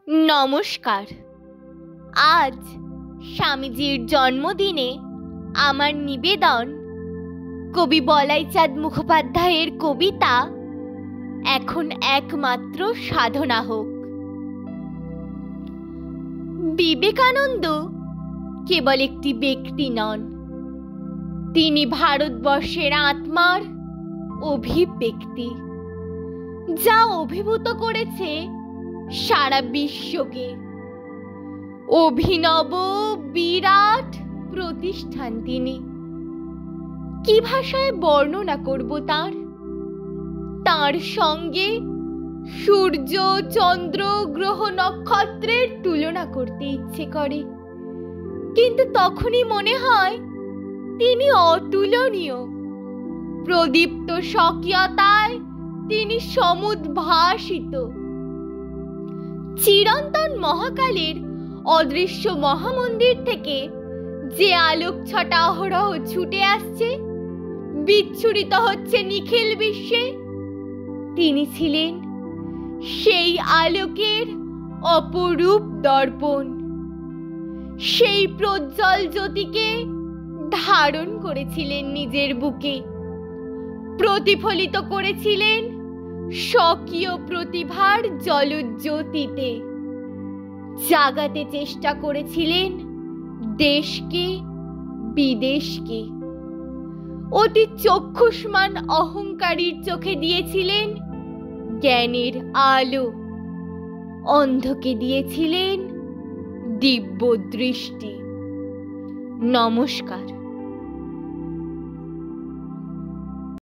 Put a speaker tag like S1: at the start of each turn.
S1: নমস্কার। আজ স্বামীজির জন্মদিনে আমার নিবেদন কবি বলাইচাঁদ মুখোপাধ্যায়ের কবিতা এখন একমাত্র সাধনা হোক। বিবেকানন্দ কেবল একটি ব্যক্তি নন, তিনি ভারতবর্ষের আত্মার অভিব্যক্তি, যা অভিভূত করেছে সারা বিশ্বকে। অভিনব বিরাট প্রতিষ্ঠান তিনি। কি ভাষায় বর্ণনা করব তার সঙ্গে সূর্য, চন্দ্র, গ্রহ, নক্ষত্রের তুলনা করতে ইচ্ছে করে, কিন্তু তখনই মনে হয় তিনি অতুলনীয়। প্রদীপ্ত স্বকীয়তায় তিনি সমুদ্ভাসিত। চিরন্তন মহাকালের অদৃশ্য মহামন্দির থেকে যে আলোক ছটা অহরহ ছুটে আসছে, বিচ্ছুরিত হচ্ছে নিখিল বিশ্বে, তিনি ছিলেন সেই আলোকের অপরূপ দর্পণ। সেই প্রজ্জ্বল জ্যোতিকে ধারণ করেছিলেন নিজের বুকে, প্রতিফলিত করেছিলেন স্বকীয় প্রতিভার জলজ্যোতিতে, জাগাতে চেষ্টা করেছিলেন দেশকে বিদেশকে। অতি চক্ষুষ্মান অহংকারীর চোখে দিয়েছিলেন জ্ঞানের আলো, অন্ধকে দিয়েছিলেন দিব্য দৃষ্টি। নমস্কার।